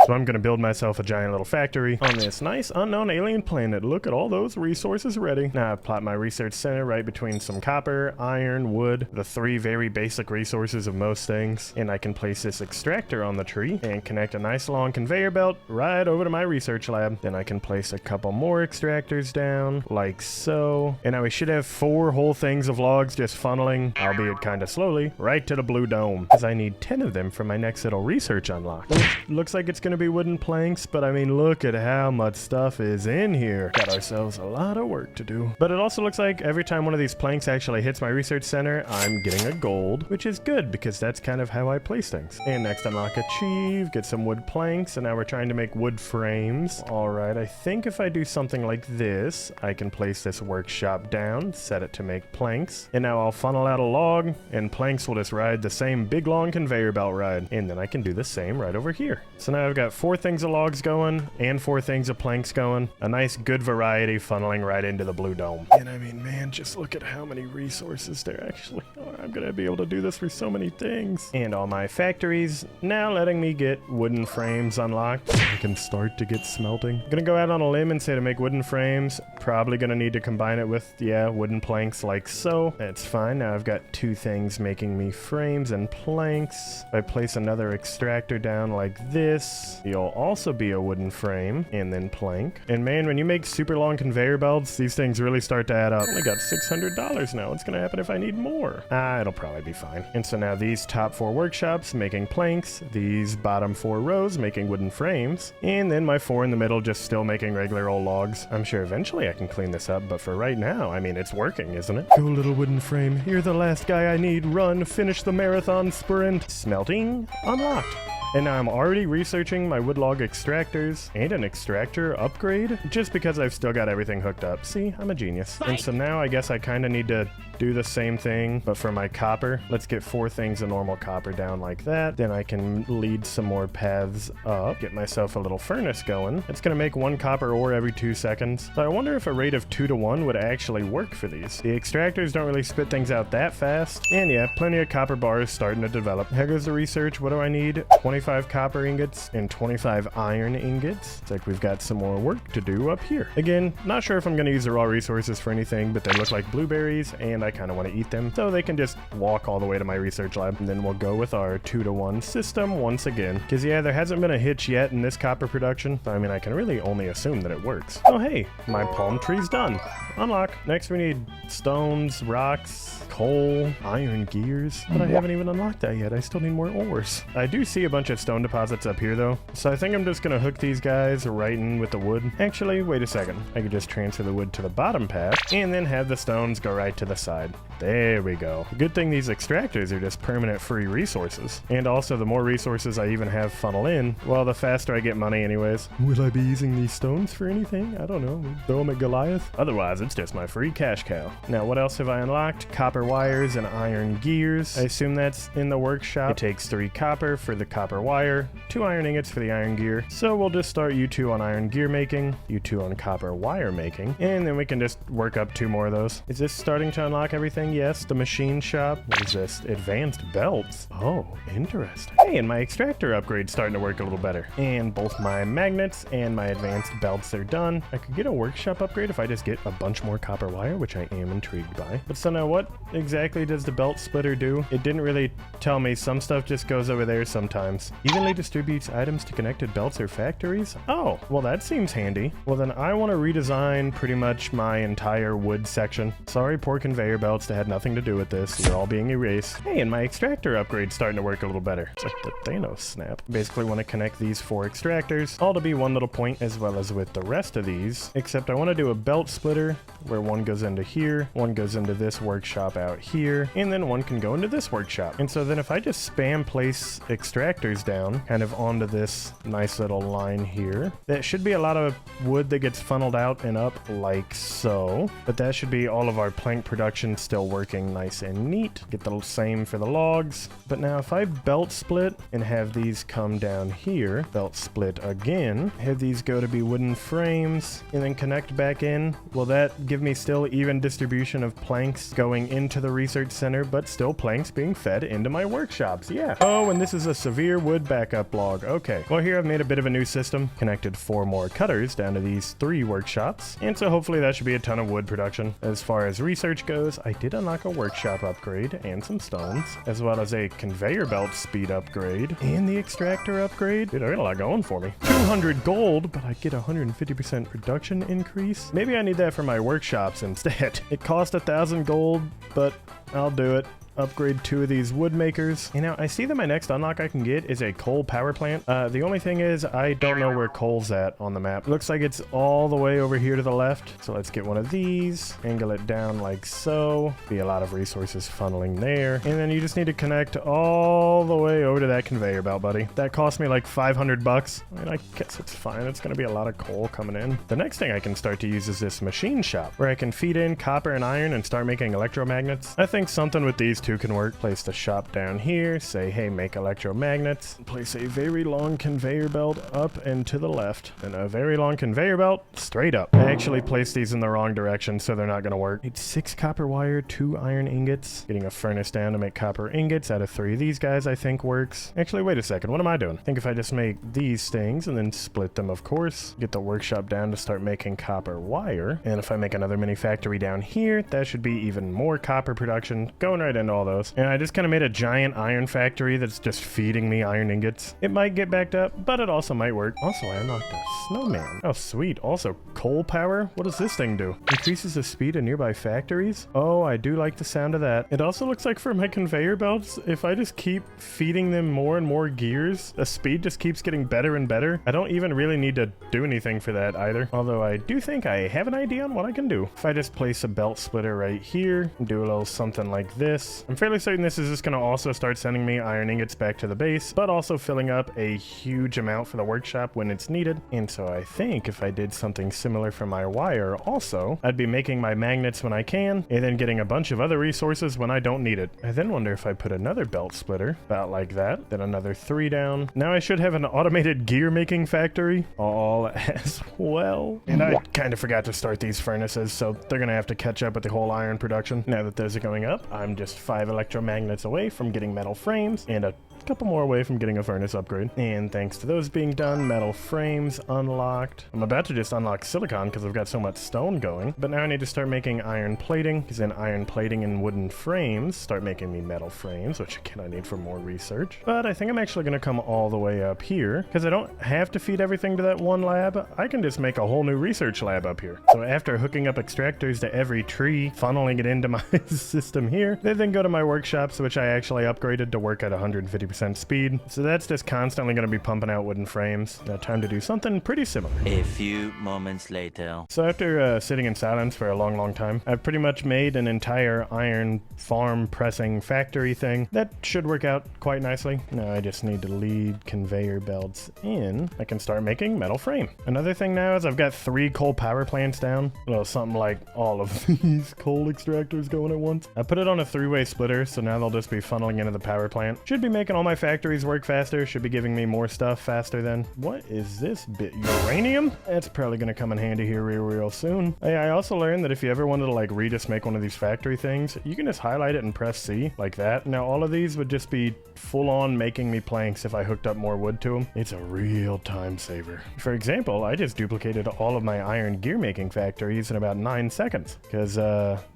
So I'm gonna build myself a giant little factory on this nice unknown alien planet. Look at all those resources ready. Now I've plotted my research center right between some copper, iron, wood, the three very basic resources of most things. And I can place this extractor on the tree and connect a nice long conveyor belt right over to my research lab. Then I can place a couple more extractors down like so. And now we should have 4 whole things of logs just funneling, albeit kind of slowly, right to the blue dome, because I need 10 of them for my next little research unlock. Looks like it's going to be wooden planks, but I mean, look at how much stuff is in here. Got ourselves a lot of work to do. But it also looks like every time one of these planks actually hits my research center, I'm getting a gold, which is good because that's kind of how I place things. And next unlock achieve, get some wood planks, and now we're trying to make wood frames. All right, I think if I do something like this, I can place this workshop down, set it to make planks, and now I'll funnel out a log, and planks will just ride the same big long conveyor belt ride, and then I can do the same right over here. So now I've got 4 things of logs going and 4 things of planks going. A nice good variety funneling right into the blue dome. And I mean, man, just look at how many resources there actually are. I'm gonna be able to do this for so many things. And all my factories now letting me get wooden frames unlocked. I can start to get smelting. I'm gonna go out on a limb and say to make wooden frames, probably gonna need to combine it with, yeah, wooden planks like so. That's fine. Now I've got 2 things making me frames and planks. If I place another extractor down like this, you'll also be a wooden frame and then plank. And man, when you make super long conveyor belts, these things really start to add up. I only got $600 now. What's gonna happen if I need more? It'll probably be fine. And so now these top 4 workshops making planks, these bottom 4 rows making wooden frames, and then my 4 in the middle just still making regular old logs. I'm sure eventually I can clean this up, but for right now, I mean, it's working, isn't it? Go, little wooden frame. You're the last guy I need. Run, finish the marathon sprint. Smelting unlocked. And now I'm already researching my woodlog extractors and an extractor upgrade just because I've still got everything hooked up. See, I'm a genius. And so now I guess I kind of need to do the same thing, but for my copper. Let's get 4 things of normal copper down like that. Then I can lead some more paths up, get myself a little furnace going. It's gonna make 1 copper ore every 2 seconds. So I wonder if a rate of 2 to 1 would actually work for these. The extractors don't really spit things out that fast. And yeah, plenty of copper bars starting to develop. Here goes the research. What do I need? 25 copper ingots and 25 iron ingots. It's like we've got some more work to do up here. Again, not sure if I'm gonna use the raw resources for anything, but they look like blueberries and I kind of want to eat them, so they can just walk all the way to my research lab. And then we'll go with our 2 to 1 system once again, because yeah, there hasn't been a hitch yet in this copper production, so I mean, I can really only assume that it works. Oh hey, my palm tree's done. Unlock. Next we need stones, rocks, coal, iron gears, but I haven't even unlocked that yet. I still need more ores. I do see a bunch of stone deposits up here though, so I think I'm just gonna hook these guys right in with the wood. Actually, wait a second. I could just transfer the wood to the bottom path and then have the stones go right to the side. There we go. Good thing these extractors are just permanent free resources. And also, the more resources I even have funnel in, well, the faster I get money anyways. Will I be using these stones for anything? I don't know. Throw them at Goliath? Otherwise, it's just my free cash cow. Now, what else have I unlocked? Copper wires and iron gears. I assume that's in the workshop. It takes 3 copper for the copper wire, 2 iron ingots for the iron gear. So we'll just start you 2 on iron gear making, you 2 on copper wire making, and then we can just work up 2 more of those. Is this starting to unlock everything? Yes, the machine shop. What is this? Advanced belts. Oh, interesting. Hey, and my extractor upgrade's starting to work a little better. And both my magnets and my advanced belts are done. I could get a workshop upgrade if I just get a bunch more copper wire, which I am intrigued by. But so now what exactly does the belt splitter do? It didn't really tell me. Some stuff just goes over there sometimes. Evenly distributes items to connected belts or factories? Oh, well that seems handy. Well then I want to redesign pretty much my entire wood section. Sorry, poor conveyor belts that had nothing to do with this. You're all being erased. Hey, and my extractor upgrade's starting to work a little better. It's like the Thanos snap. Basically want to connect these 4 extractors, all to be one little point, as well as with the rest of these, except I want to do a belt splitter where one goes into here, one goes into this workshop out here, and then one can go into this workshop. And so then if I just spam place extractors down kind of onto this nice little line here, that should be a lot of wood that gets funneled out and up like so. But that should be all of our plank production production still working nice and neat. Get the same for the logs. But now if I belt split and have these come down here, belt split again, have these go to be wooden frames, and then connect back in, will that give me still even distribution of planks going into the research center, but still planks being fed into my workshops? Yeah. Oh, and this is a severe wood backup log. Okay. Well, here I've made a bit of a new system, connected 4 more cutters down to these 3 workshops, and so hopefully that should be a ton of wood production. As far as research goes, I did unlock a workshop upgrade and some stones, as well as a conveyor belt speed upgrade and the extractor upgrade. Dude, I got a lot going for me. 200 gold, but I get 150% production increase. Maybe I need that for my workshops instead. It cost 1,000 gold, but I'll do it. Upgrade 2 of these wood makers. You know, I see that my next unlock I can get is a coal power plant. The only thing is I don't know where coal's at on the map. Looks like it's all the way over here to the left. So let's get one of these, angle it down like so. Be a lot of resources funneling there. And then you just need to connect all the way over to that conveyor belt, buddy. That cost me like 500 bucks. I mean, I guess it's fine. It's gonna be a lot of coal coming in. The next thing I can start to use is this machine shop, where I can feed in copper and iron and start making electromagnets. I think something with these two can work. Place the shop down here, say, hey, make electromagnets. Place a very long conveyor belt up and to the left, and a very long conveyor belt straight up. I actually placed these in the wrong direction, so they're not gonna work. Need 6 copper wire, 2 iron ingots. Getting a furnace down to make copper ingots out of 3 of these guys, I think works. Actually, wait a second, what am I doing? I think if I just make these things and then split them, of course, get the workshop down to start making copper wire, and if I make another mini factory down here, that should be even more copper production going right into all those. And I just kind of made a giant iron factory that's just feeding me iron ingots. It might get backed up, but it also might work. Also, I unlocked a snowman. Oh, sweet. Also, coal power? What does this thing do? Increases the speed of nearby factories? Oh, I do like the sound of that. It also looks like for my conveyor belts, if I just keep feeding them more and more gears, the speed just keeps getting better and better. I don't even really need to do anything for that either. Although I do think I have an idea on what I can do. If I just place a belt splitter right here and do a little something like this, I'm fairly certain this is just going to also start sending me iron ingots back to the base, but also filling up a huge amount for the workshop when it's needed. And so I think if I did something similar for my wire also, I'd be making my magnets when I can, and then getting a bunch of other resources when I don't need it. I then wonder if I put another belt splitter, about like that, then another 3 down. Now I should have an automated gear making factory all as well. And I kind of forgot to start these furnaces, so they're going to have to catch up with the whole iron production. Now that those are going up, I'm just 5 electromagnets away from getting metal frames, and a couple more away from getting a furnace upgrade. And thanks to those being done, metal frames unlocked. I'm about to just unlock silicon because I've got so much stone going, but now I need to start making iron plating, because then iron plating and wooden frames start making me metal frames, which again I need for more research. But I think I'm actually going to come all the way up here, because I don't have to feed everything to that one lab. I can just make a whole new research lab up here. So after hooking up extractors to every tree, funneling it into my system here, they then go to my workshops, which I actually upgraded to work at 150% speed. So that's just constantly going to be pumping out wooden frames. Now time to do something pretty similar. A few moments later. So after sitting in silence for a long time, I've pretty much made an entire iron farm pressing factory thing. That should work out quite nicely. Now I just need to lead conveyor belts in. I can start making metal frame. Another thing now is I've got 3 coal power plants down. Well, something like all of these coal extractors going at once. I put it on a 3-way splitter, so now they'll just be funneling into the power plant. Should be making all my factories work faster. Should be giving me more stuff faster then. What is this bit? Uranium? That's probably going to come in handy here real soon. Hey, I also learned that if you ever wanted to like just make one of these factory things, you can just highlight it and press C like that. Now all of these would just be full on making me planks if I hooked up more wood to them. It's a real time saver. For example, I just duplicated all of my iron gear making factories in about 9 seconds because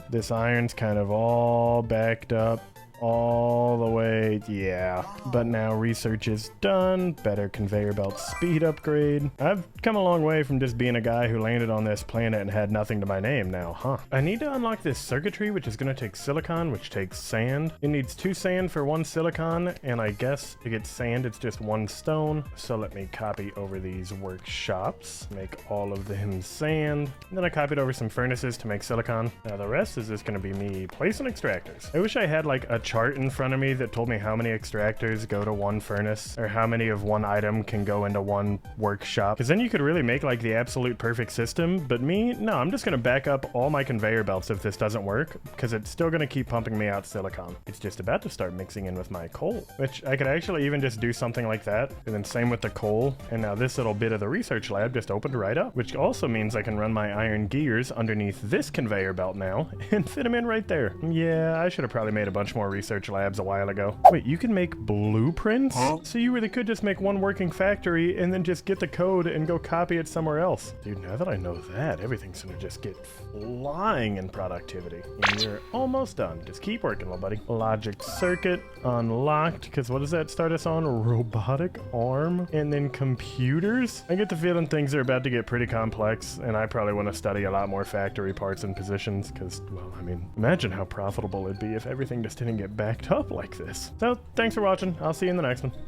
this iron's kind of all backed up all the way, yeah. But now research is done, better conveyor belt speed upgrade. I've come a long way from just being a guy who landed on this planet and had nothing to my name now, huh? I need to unlock this circuitry, which is going to take silicon, which takes sand. It needs 2 sand for 1 silicon, and I guess to get sand, it's just 1 stone. So let me copy over these workshops, make all of them sand. And then I copied over some furnaces to make silicon. Now the rest is just going to be me placing extractors. I wish I had like a chart in front of me that told me how many extractors go to one furnace, or how many of one item can go into one workshop. Because then you could really make like the absolute perfect system. But me, no, I'm just gonna back up all my conveyor belts if this doesn't work, because it's still gonna keep pumping me out silicon. It's just about to start mixing in with my coal, which I could actually even just do something like that. And then same with the coal. And now this little bit of the research lab just opened right up, which also means I can run my iron gears underneath this conveyor belt now and fit them in right there. Yeah, I should have probably made a bunch more research labs a while ago. Wait, you can make blueprints? So you really could just make one working factory and then just get the code and go copy it somewhere else. Dude, now that I know that, everything's gonna just get flying in productivity. And you're almost done. Just keep working, little buddy. Logic circuit unlocked, because what does that start us on? Robotic arm? And then computers? I get the feeling things are about to get pretty complex, and I probably want to study a lot more factory parts and positions, because, well, I mean, imagine how profitable it'd be if everything just didn't get backed up like this. So, thanks for watching. I'll see you in the next one.